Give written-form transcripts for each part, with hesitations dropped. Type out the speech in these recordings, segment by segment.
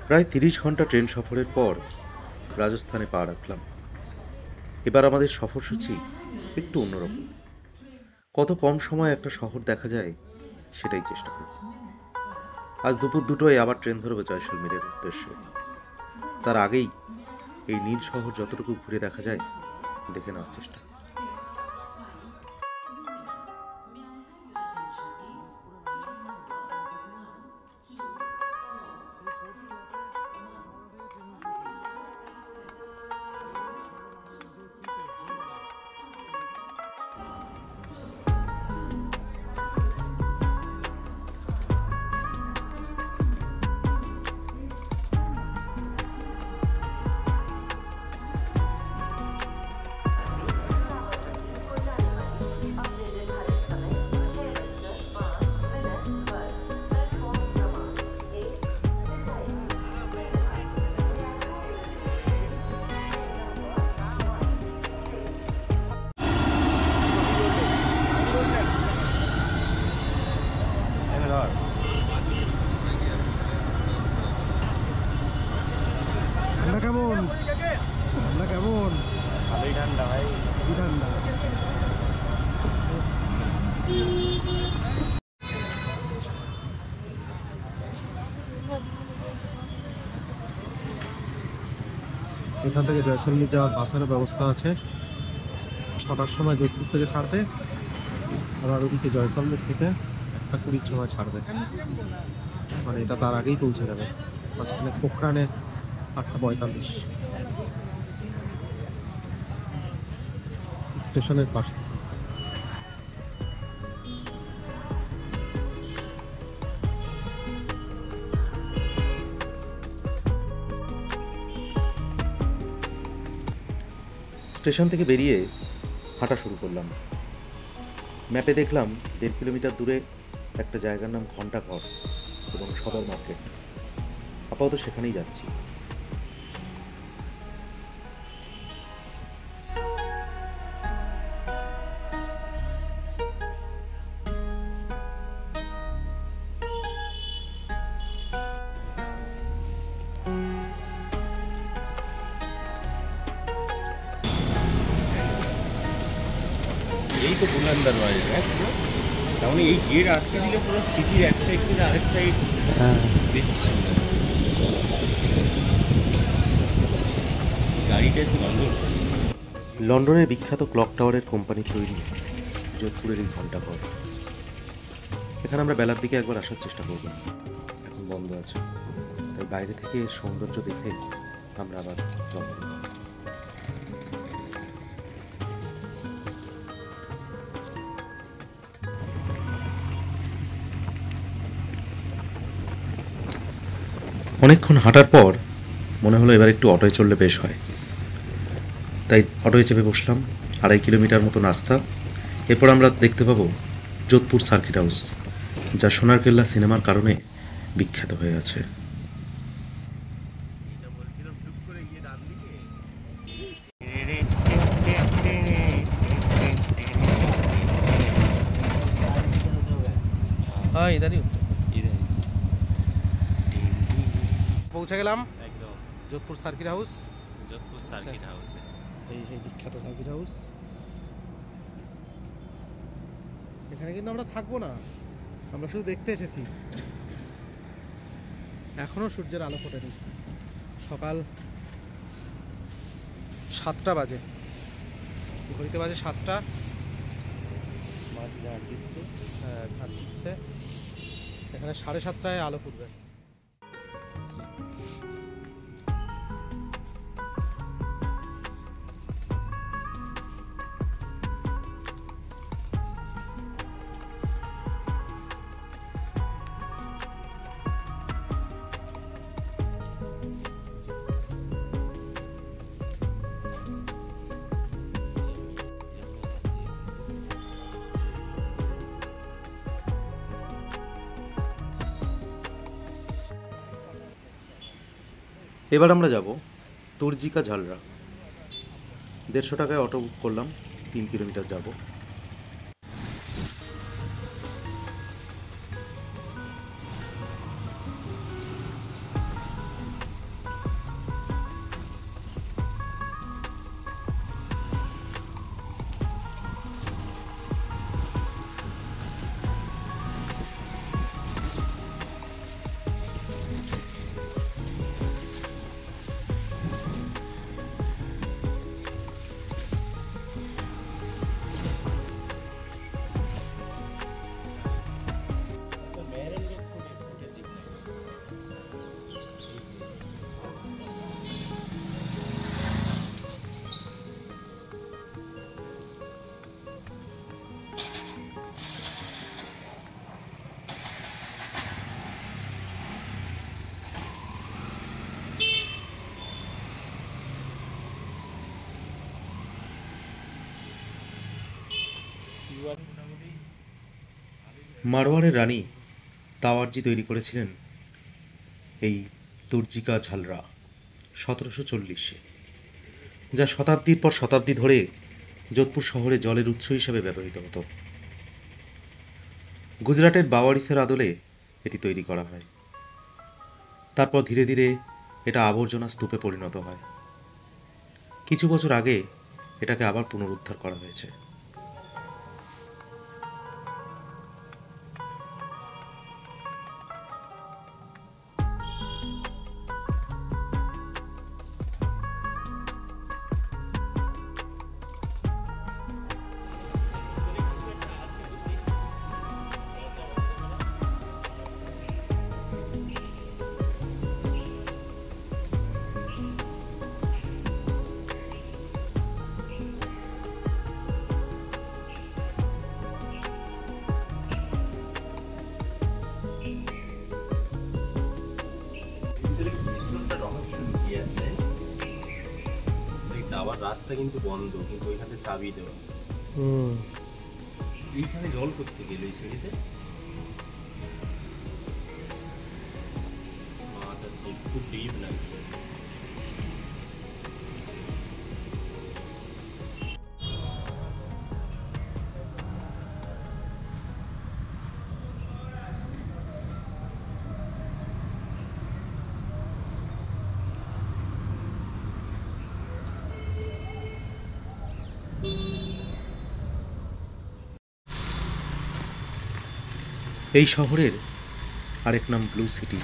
প্রায় ৩০ ঘন্টা ট্রেন সফরের পর রাজস্থানে পা রাখলাম। এবার আমাদের সফরসূচি একটু অন্যরকম। কত কম সময়ে একটা শহর দেখা যায় সেটাই চেষ্টা করব। আজ দুপুর দুটোয় আবার ট্রেন ধরবে জয়সলমীরের উদ্দেশ্যে। তার আগেই এই নীল শহর যতটুকু ঘুরে দেখা যায় দেখে নেওয়ার চেষ্টা। ঠান্ডা কেমন? ঠান্ডা কেমন? ভালোই ঠান্ডা ভাই। কি ঠান্ডা? এখান থেকে জয়সলমীর যাওয়ার বাসের ব্যবস্থা আছে। 6টার সময় যোধপুর থেকে ছাড়বে, আবার ওদিকে জয়সলমীর থেকে 1:20 সময় ছাড়বে। মানে এটা তার আগেই পৌঁছে যাবে। মাঝখানে পোখরানে 8:45 স্টেশনের পাশ। স্টেশন থেকে বেরিয়ে হাঁটা শুরু করলাম। ম্যাপে দেখলাম 1.5 কিলোমিটার দূরে একটা জায়গার নাম ঘণ্টাঘর এবং সদর মার্কেট। আপাতত সেখানেই যাচ্ছি। এই তো বুলান্দার বাড়ি, তার মানে এই গেট আটকে দিলে পুরো সিটির এক সাইড থেকে আরেক সাইড দেখছি। গাড়িটা আছে লন্ডন। লন্ডনের বিখ্যাত ক্লক টাওয়ারের কোম্পানি তৈরি যোধপুরের এই ঘণ্টাঘর। এখানে আমরা বেলার দিকে একবার আসার চেষ্টা করব। এখন বন্ধ আছে, তাই বাইরে থেকে সৌন্দর্য দেখে আমরা আবার রওনা দেব। অনেকক্ষণ হাঁটার পর মনে হলো এবার একটু অটোয় চললে বেশ হয়, তাই অটোয় চেপে বসলাম। 2.5 কিলোমিটার মতো রাস্তা। এরপর আমরা দেখতে পাবো যোধপুর সার্কিট হাউস, যা সোনার কেল্লা সিনেমার কারণে বিখ্যাত হয়ে আছে। হ্যাঁ, ইদানি পৌঁছে গেলাম একদম Jodhpur circuit house. Jodhpur circuit হাউসে। এই সেই বিখ্যাত সার্কিট হাউস। এখানে কিন্তু আমরা থাকবো না, আমরা শুধু দেখতে এসেছি। এখনো সূর্যের আলো ফোটেনি। সকাল 7টা বাজে, ঘড়িতে বাজে 7টা। মাছ ঝাড় দিচ্ছে। হ্যাঁ, ঝাড় দিচ্ছে। এখানে 7:30টায় আলো ফুটবে। এবার আমরা যাব তুর্জিকা ঝালরা। 150 টাকায় অটো বুক করলাম, 3 কিলোমিটার যাব। মারওয়ারের রানী তাওয়ারজি তৈরি করেছিলেন এই তুর্জিকা ঝালরা 1740-এ, যা শতাব্দীর পর শতাব্দী ধরে যোধপুর শহরে জলের উৎস হিসেবে ব্যবহৃত হতো। গুজরাটের বাওয়ারিসের আদলে এটি তৈরি করা হয়। তারপর ধীরে ধীরে এটা আবর্জনা স্তূপে পরিণত হয়। কিছু বছর আগে এটাকে আবার পুনরুদ্ধার করা হয়েছে। যাওয়ার রাস্তা কিন্তু বন্ধ, কিন্তু ওইখানে চাবি দেওয়া। এইখানে জল করতে গেলে এই সিঁড়িতে মাছ আছে, খুব ডিপ লাগে। এই শহরের আরেক নাম ব্লু সিটি।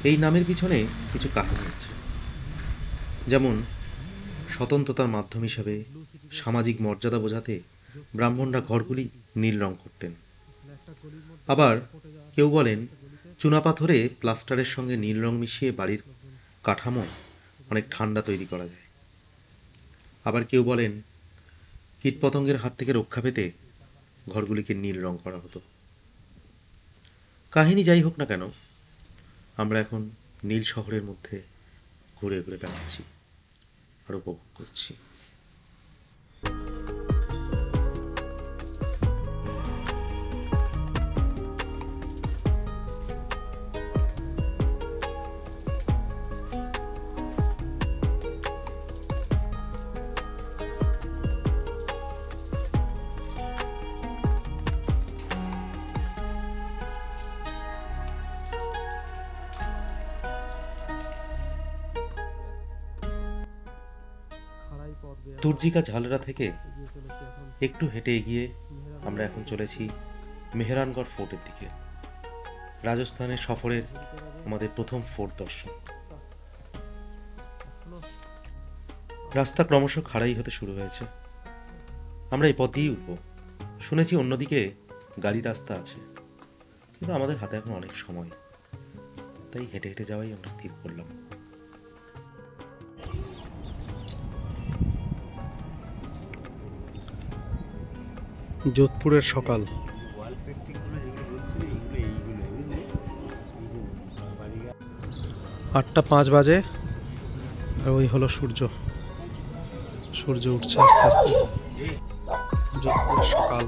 এই নামের পিছনে কিছু কাহিনী আছে, যেমন স্বতন্ত্রতার মাধ্যম হিসেবে সামাজিক মর্যাদা বোঝাতে ব্রাহ্মণরা ঘরগুলি নীল রং করতেন। আবার কেউ বলেন চুনাপাথরে প্লাস্টারের সঙ্গে নীল রং মিশিয়ে বাড়ির কাঠামো অনেক ঠান্ডা তৈরি করা যায়। আবার কেউ বলেন কীটপতঙ্গের হাত থেকে রক্ষা পেতে ঘরগুলিকে নীল রং করা হতো। কাহিনী যাই হোক না কেন, আমরা এখন নীল শহরের মধ্যে ঘুরে ঘুরে বেড়াচ্ছি আর উপভোগ করছি। তুর্জিকা ঝালরা থেকে একটু হেঁটে এগিয়ে আমরা এখন চলেছি মেহরানগড় ফোর্টের দিকে। রাজস্থানের সফরের আমাদের প্রথম ফোর্ট দর্শন। রাস্তা ক্রমশ খাড়াই হতে শুরু হয়েছে। আমরা এই পথ দিয়েই উঠব। শুনেছি অন্যদিকে গাড়ি রাস্তা আছে, কিন্তু আমাদের হাতে এখন অনেক সময়, তাই হেঁটে হেঁটে যাওয়াই আমরা স্থির করলাম। যোধপুরের সকাল। ওয়াল পেন্টিংগুলো যেগুলো বলছিলি, এইগুলো 8:05 বাজে, আর ওই হলো সূর্য। সূর্য উঠছে আস্তে আস্তে। যোধপুরের সকাল।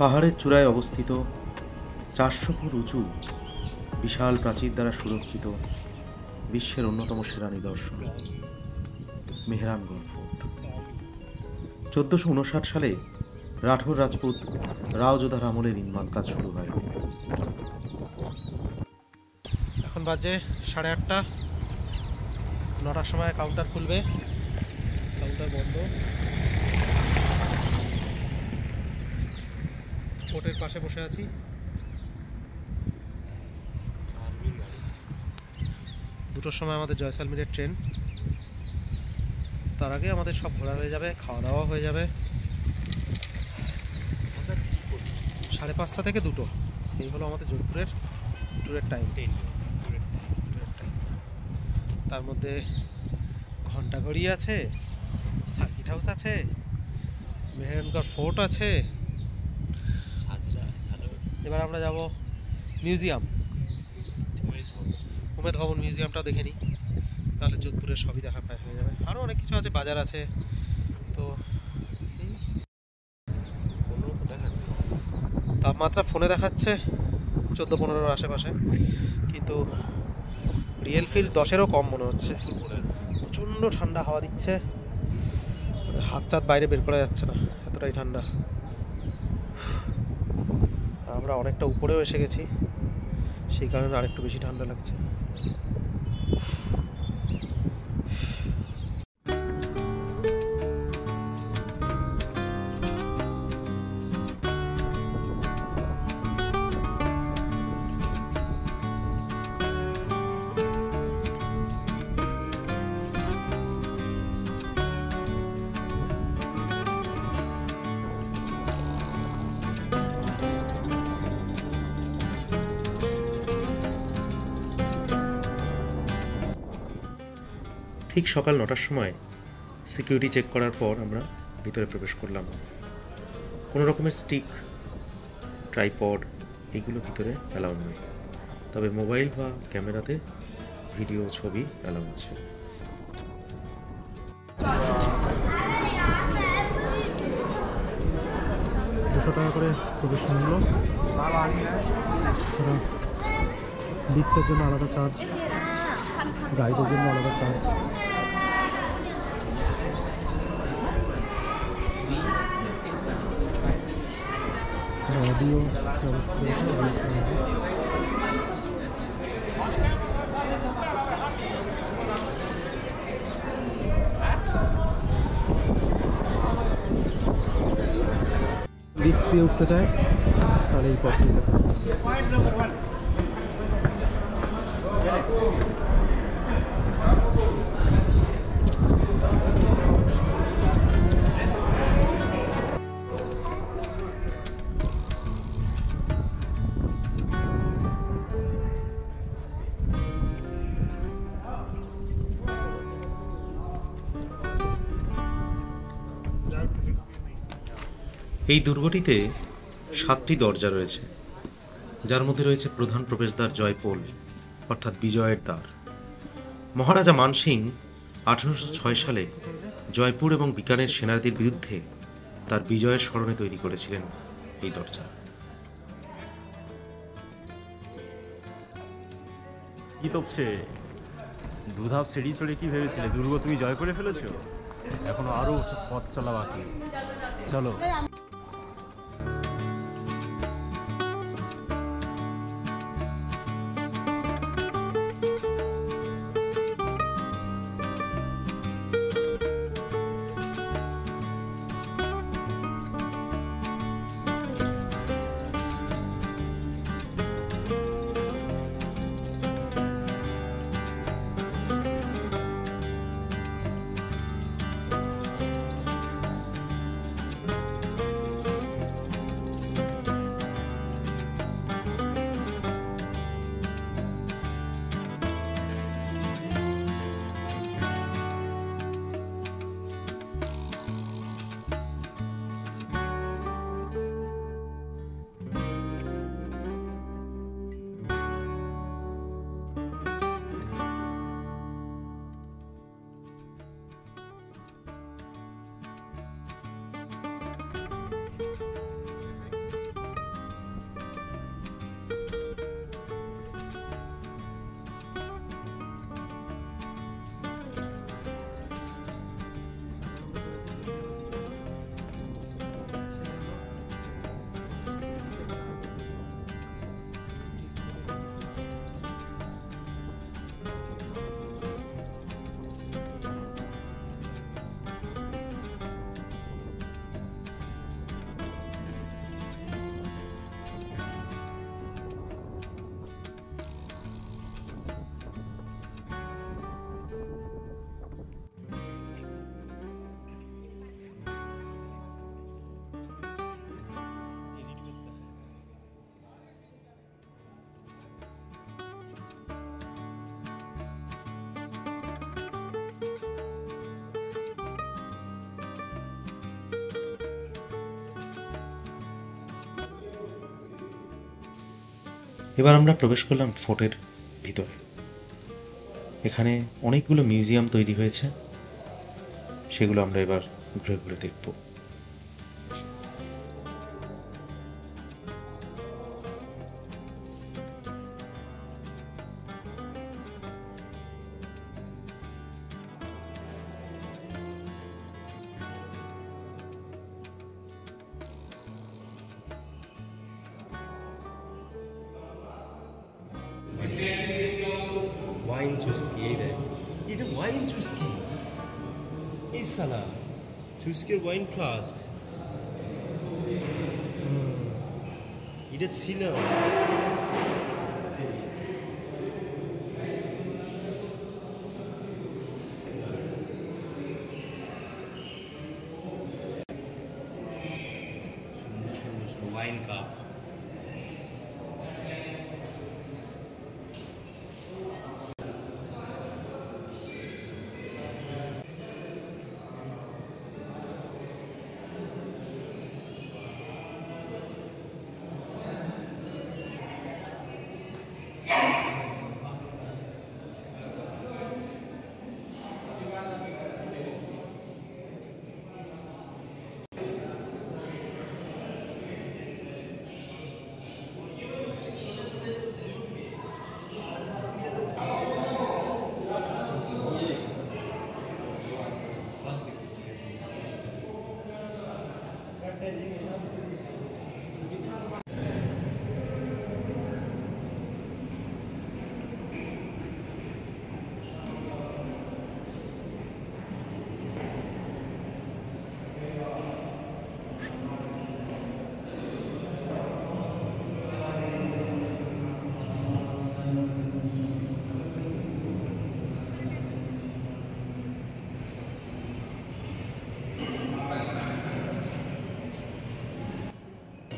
পাহাড়ের চূড়ায় অবস্থিত 400 ফুট উঁচু বিশাল প্রাচীর দ্বারা সুরক্ষিত বিশ্বের অন্যতম সেরা নিদর্শন মেহরানগড় ফোর্ট। 1459 সালে রাঠোর রাজপুত রাওজোধার আমলে নির্মাণ কাজ শুরু হয়। এখন বাজে 8:30। 9টার সময় কাউন্টার খুলবে। কাউন্টার বন্ধ। ফোর্টের পাশে বসে আছি। দুটোর সময় আমাদের জয়সালমীরের ট্রেন। তার আগে আমাদের সব ঘোরা হয়ে যাবে, খাওয়া দাওয়া হয়ে যাবে। 5:30 থেকে 2টো, এই হলো আমাদের যোধপুরের ট্যুরের টাইম। তার মধ্যে ঘন্টা ঘড়ি আছে, সার্কিট হাউস আছে, মেহেরগড় ফোর্ট আছে। এবার আমরা যাব মিউজিয়াম, উমেদ ভবন মিউজিয়ামটা দেখে নিই, তাহলে যোধপুরের সবই দেখা প্রায় হয়ে যাবে। আরও অনেক কিছু আছে, বাজার আছে। তো তাপমাত্রা ফোনে দেখাচ্ছে 14-15 আশেপাশে, কিন্তু রিয়েল ফিল 10-এরও কম মনে হচ্ছে। প্রচণ্ড ঠান্ডা হাওয়া দিচ্ছে, হাত চাত বাইরে বের করা যাচ্ছে না, এতটাই ঠান্ডা। আমরা অনেকটা উপরেও এসে গেছি, সেই কারণে আরেকটু বেশি ঠান্ডা লাগছে। ঠিক সকাল 9টার সময় সিকিউরিটি চেক করার পর আমরা ভিতরে প্রবেশ করলাম। কোনো রকমের স্টিক, ট্রাইপড এগুলো ভিতরে অ্যালাউ নয়, তবে মোবাইল বা ক্যামেরাতে ভিডিও ছবি অ্যালাউ আছে। টাকা করে প্রবেশ মূল্য, লিফটের জন্য আলাদা চার্জ, গাইডের জন্য আলাদা চার্জ। অডিও ব্যবস্থা লিফট দিয়ে উঠতে চায় তাহলে এই পথ দিয়ে এই দুর্গটিতে 7টি দরজা রয়েছে, যার মধ্যে রয়েছে প্রধান প্রবেশদ্বার জয়পোল অর্থাৎ বিজয়ের দ্বার। মহারাজা মানসিং 1806 সালে জয়পুর এবং বিকানের সেনাদের বিরুদ্ধে তার বিজয়ের স্মরণে তৈরি করেছিলেন এই দরজা। কি তপসে দুধাপ সিঁড়ি চড়ে কি ভেবেছিলে দুর্গ তুমি জয় করে ফেলেছো? এখনো আরো পথ চলা বাকি, চলো। এবার আমরা প্রবেশ করলাম ফোর্টের ভিতরে। এখানে অনেকগুলো মিউজিয়াম তৈরি হয়েছে, সেগুলো আমরা এবার ঘুরে ঘুরে দেখব। ওয়াইন চুস্কি, এই দেখ, এটা ওয়াইন চুস্কি, এই সালা চুস্কির ওয়াইন ফ্লাস্ক, এটা ছিল ওয়াইন কাপ।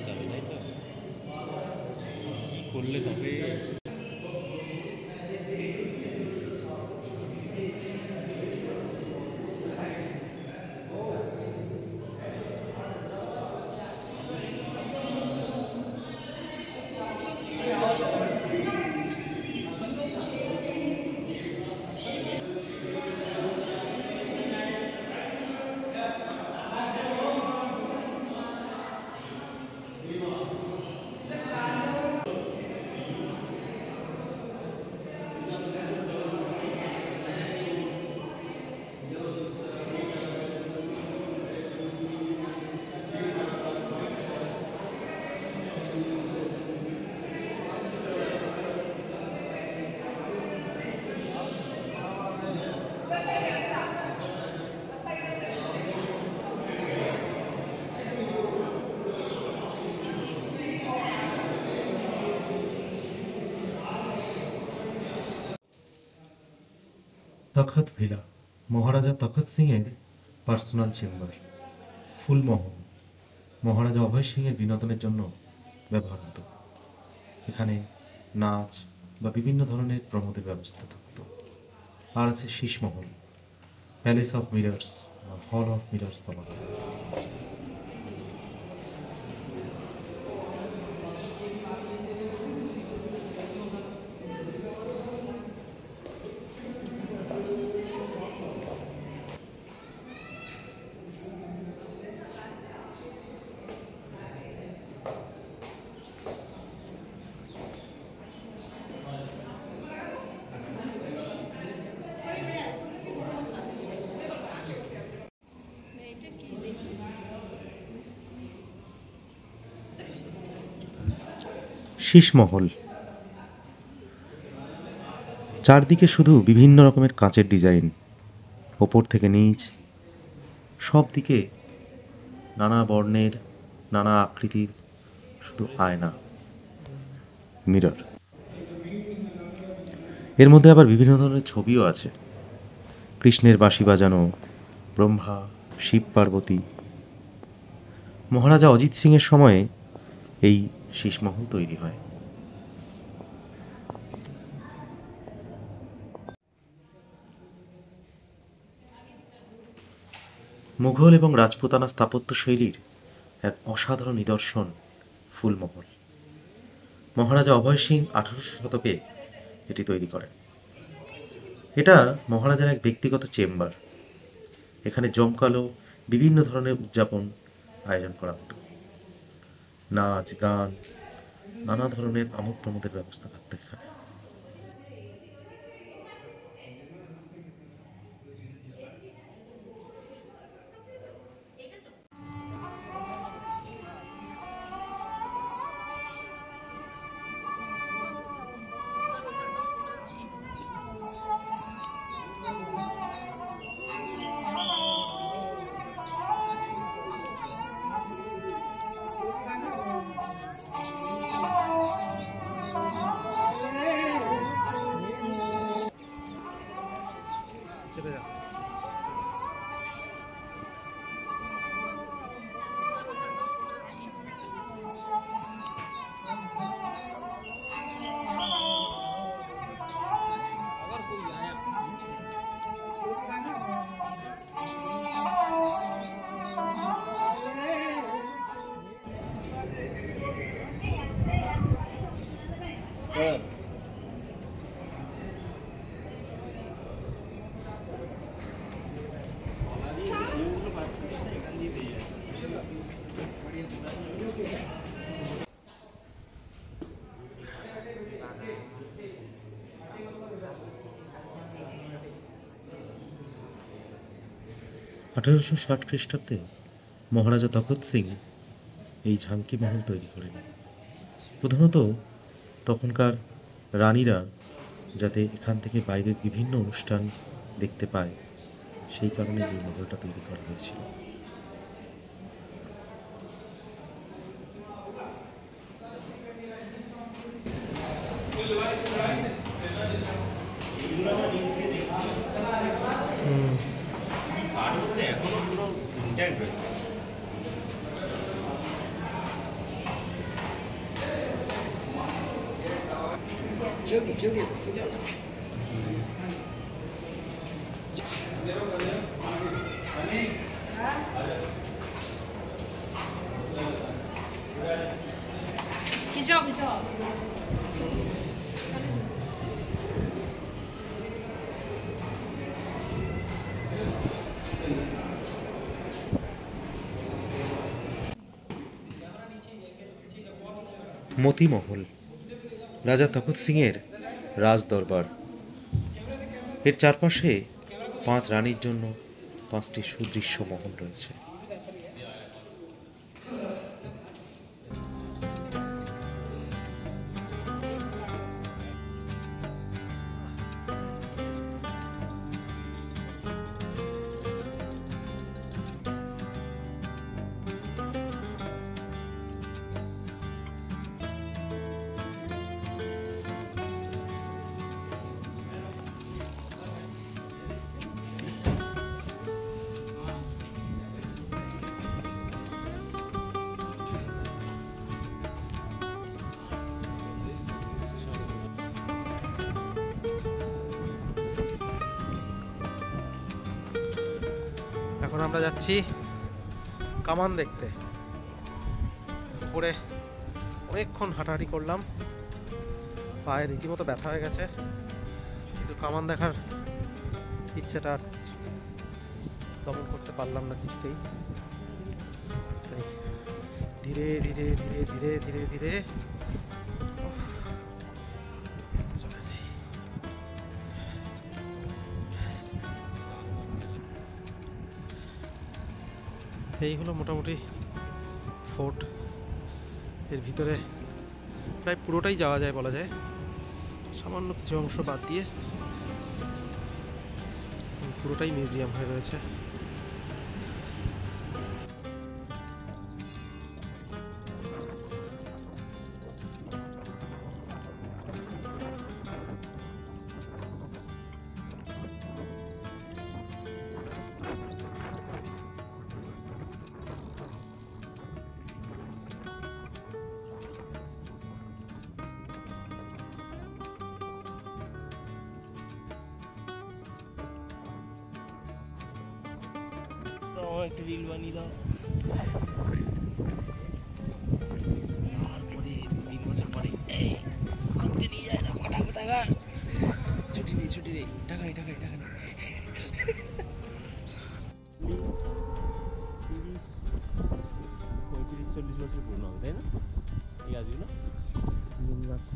যাবে তাই তো, কি করলে তবে? তখত ভিলা, মহারাজা তখত সিং এর পার্সোনাল চেম্বার। ফুলমহল, মহারাজা অভয় সিং এর বিনোদনের জন্য ব্যবহার হতো। এখানে নাচ বা বিভিন্ন ধরনের প্রমোদের ব্যবস্থা থাকতো। আর আছে শীষমহল, প্যালেস অফ মিরার্স বা হল অফ মিরার্স বলা হয়। শীষমহল, চারদিকে শুধু বিভিন্ন রকমের কাঁচের ডিজাইন, ওপর থেকে নিচ সব দিকে নানা বর্ণের, নানা আকৃতির শুধু আয়না, মিরর। এর মধ্যে আবার বিভিন্ন ধরনের ছবিও আছে, কৃষ্ণের বাঁশি বাজানো, ব্রহ্মা, শিব পার্বতী। মহারাজা অজিত সিং এর সময়ে এই শীষমহল তৈরি হয়। মুঘল এবং রাজপুতানা স্থাপত্য শৈলীর এক অসাধারণ নিদর্শন ফুলমহল। মহারাজা অভয় সিং 1800 শতকে এটি তৈরি করেন। এটা মহারাজার এক ব্যক্তিগত চেম্বার। এখানে জমকালো বিভিন্ন ধরনের উদযাপন আয়োজন করা হতো। নাচ, গান, নানা ধরনের আমোদ প্রমোদের ব্যবস্থা থাকতো এখানে। আঠারোশো ষাট খ্রিস্টাব্দে মহারাজা তখত সিং এই ঝাঙ্কি মহল তৈরি করেন। প্রধানত তখনকার রানীরা যাতে এখান থেকে বাইরের বিভিন্ন অনুষ্ঠান দেখতে পায়, সেই কারণে এই মহলটা তৈরি করা হয়েছিল। এখনো পুরো ইন্ট্যাক্ট রয়েছে। মতি মহল রাজা তখত সিংয়ের রাজ দরবার। এর চারপাশে 5 রানীর জন্য 5টি সুদৃশ্য মহল রয়েছে। এখন আমরা যাচ্ছি কামান দেখতে। উপরে অনেকক্ষণ হাঁটাহাঁটি করলাম, পায়ে রীতিমতো ব্যথা হয়ে গেছে, কিন্তু কামান দেখার ইচ্ছেটা আর দমন করতে পারলাম না কিছুতেই। তাই ধীরে ধীরে ধীরে ধীরে ধীরে ধীরে চলেছি। এই হলো মোটামুটি ফোর্ট। এর ভিতরে প্রায় পুরোটাই যাওয়া যায় বলা যায়, সামান্য কিছু অংশ বাদ দিয়ে পুরোটাই মিউজিয়াম হয়ে রয়েছে। একটা রিল বানিয়ে দাও। তারপরে 2-3 বছর পরে এই পার্টি রে, টাকা নেই, টাকা নেই, টাকা নেই। 35-40 বছর পুরনো হবে, তাই না এই গাছগুলো? নিম গাছ।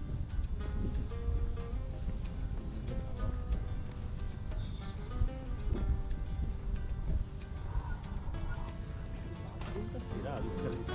সেরা আবিষ্কার হয়েছে।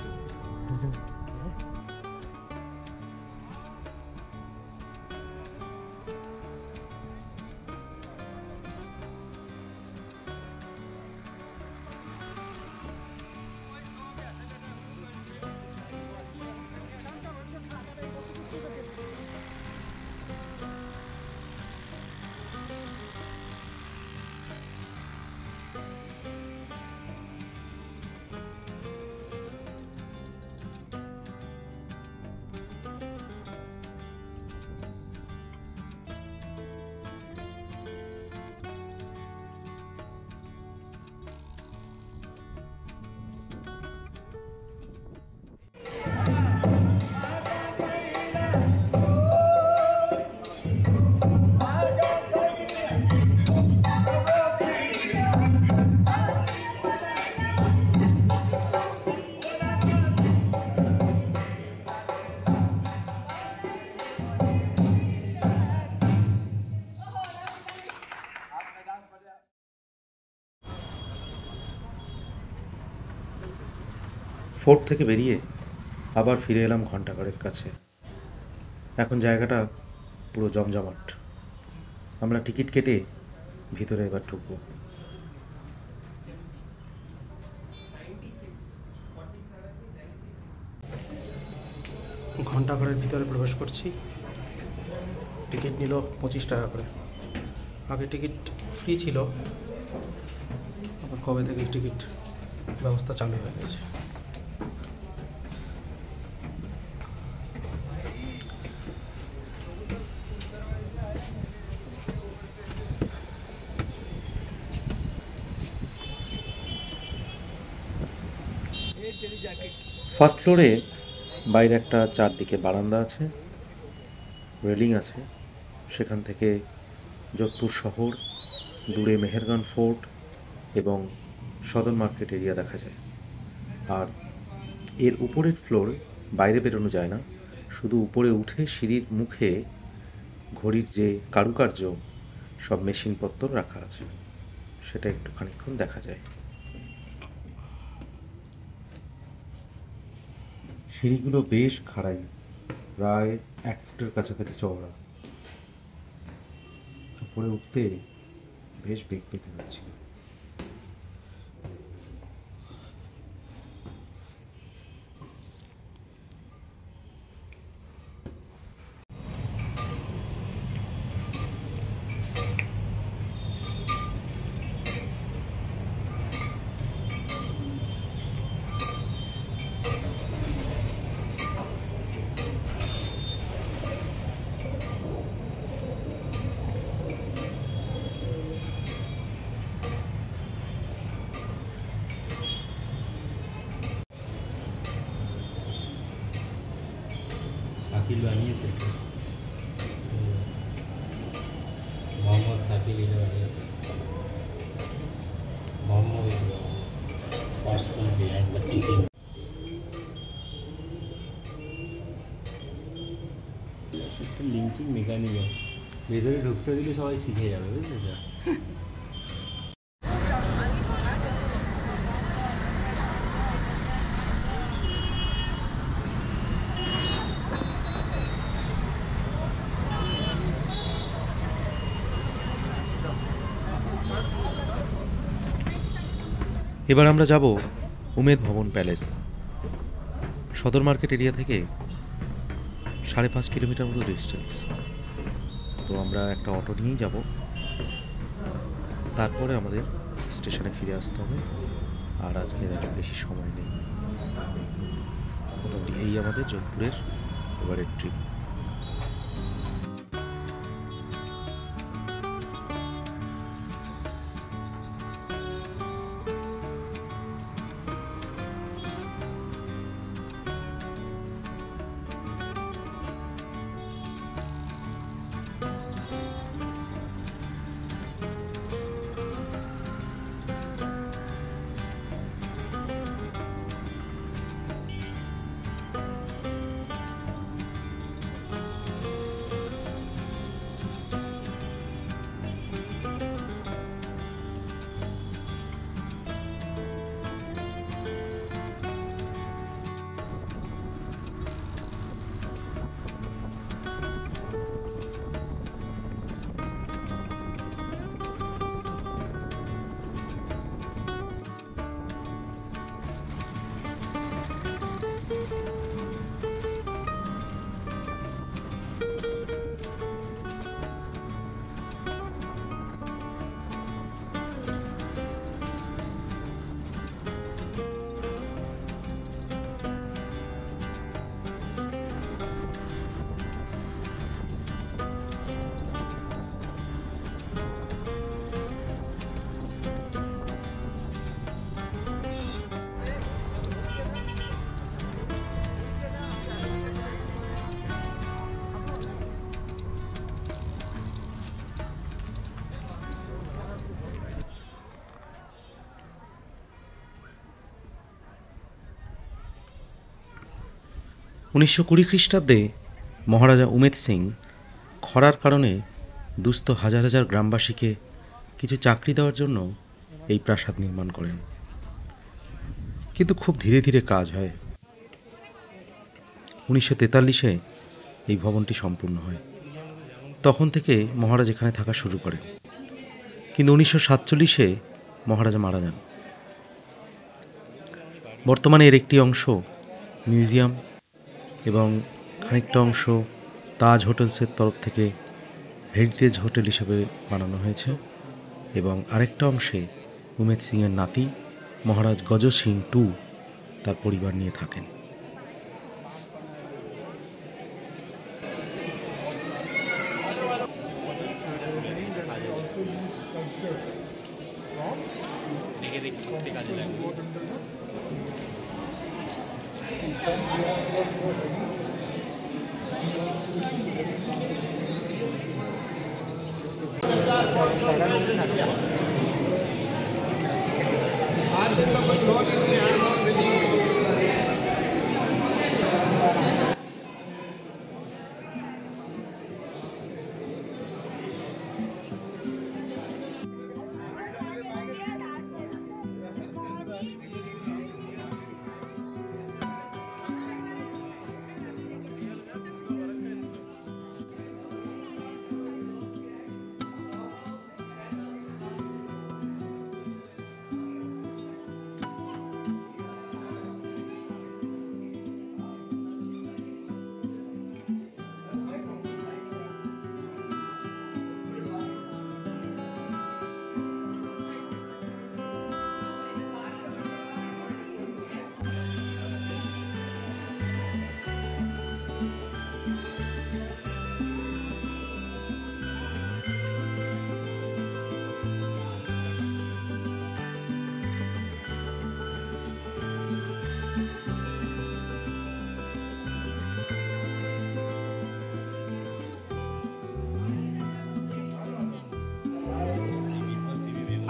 ফোর্ট থেকে বেরিয়ে আবার ফিরে এলাম ঘণ্টাঘরের কাছে। এখন জায়গাটা পুরো জমজমাট। আমরা টিকিট কেটে ভিতরে এবার ঢুকবো। ঘণ্টাঘরের ভিতরে প্রবেশ করছি। টিকিট নিল 25 টাকা করে। আগে টিকিট ফ্রি ছিল, আবার কবে থেকে টিকিট ব্যবস্থা চালু হয়ে গেছে। ফার্স্ট ফ্লোরে বাইরে একটা চারদিকে বারান্দা আছে, রেলিং আছে। সেখান থেকে যোধপুর শহর, দূরে মেহেরগঞ্জ ফোর্ট এবং সদর মার্কেট এরিয়া দেখা যায়। আর এর উপরের ফ্লোর বাইরে বেরোনো যায় না, শুধু উপরে উঠে সিঁড়ির মুখে ঘড়ির যে কারুকার্য সব মেশিনপত্র রাখা আছে, সেটা একটু খানিকক্ষণ দেখা যায়। সিঁড়িগুলো বেশ খাড়াই, প্রায় 1 ফুটের কাছাকাছি চওড়া। উপরে উঠতে বেশ বেগ পেতে হচ্ছিল। শাকিল বানিয়েছে, মোহাম্মদ শাকিল এটা বানিয়েছে। Mohammad person behind the teaching. একটা লিঙ্কিং মেকানিজম, ভেতরে ঢুকতে দিলে সবাই শিখে যাবে, বুঝলে তো? এবার আমরা যাব উমেদ ভবন প্যালেস। সদর মার্কেট এরিয়া থেকে 5.5 কিলোমিটার মতো ডিস্টেন্স। তো আমরা একটা অটো নিয়েই যাব, তারপরে আমাদের স্টেশনে ফিরে আসতে হবে। আর আজকের বেশি সময় নেই। মোটামুটি এই আমাদের যোধপুরের এবারের ট্রিপ। 1920 খ্রিস্টাব্দে মহারাজা উমেদ সিং খরার কারণে দুস্থ হাজার হাজার গ্রামবাসীকে কিছু চাকরি দেওয়ার জন্য এই প্রাসাদ নির্মাণ করেন, কিন্তু খুব ধীরে ধীরে কাজ হয়। 1943-এ এই ভবনটি সম্পূর্ণ হয়। তখন থেকে মহারাজ এখানে থাকা শুরু করেন, কিন্তু 1947-এ মহারাজা মারা যান। বর্তমানে এর একটি অংশ মিউজিয়াম এবং খানিকটা অংশ তাজ হোটেলসের তরফ থেকে হেরিটেজ হোটেল হিসেবে বানানো হয়েছে, এবং আরেকটা অংশে উমেদ সিংয়ের নাতি মহারাজ গজ সিং টু তার পরিবার নিয়ে থাকেন।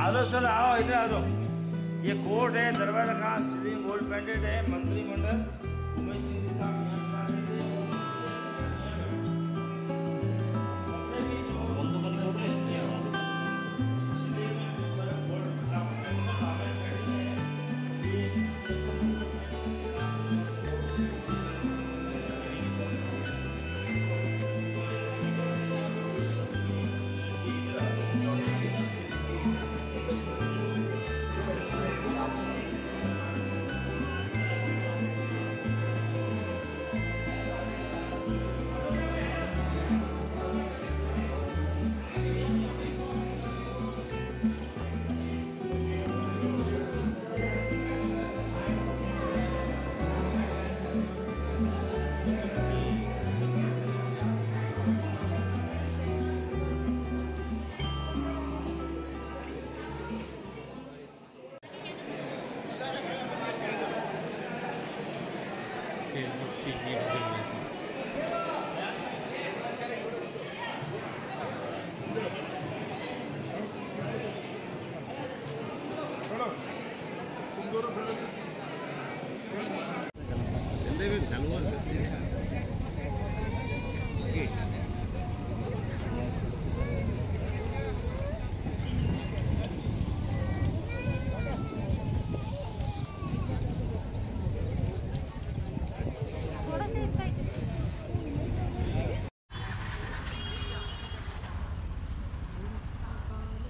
आ जाओ सर, आओ इधर आ जाओ। ये कोर्ट है, दरबार खान सिटी गोल्ड पैंडेड है, मंत्रिमंडल उमेश सिंह जी साहब यहाँ पे आए थे।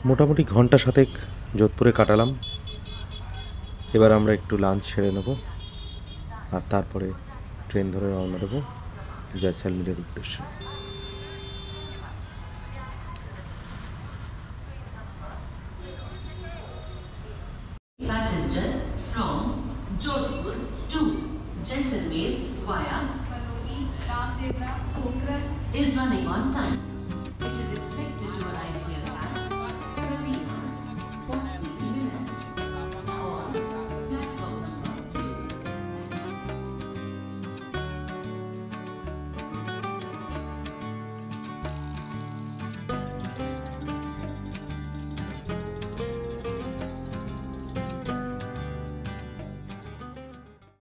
মোটামুটি ঘন্টা সাতেক যোধপুরে কাটালাম। এবার আমরা একটু লাঞ্চ সেরে নেব, আর তারপরে ট্রেন ধরে রওনা দেবো জয়সালমীরের উদ্দেশ্যে। Passenger from Jodhpur to Jaisalmer via is running on time. It is expected to arrive here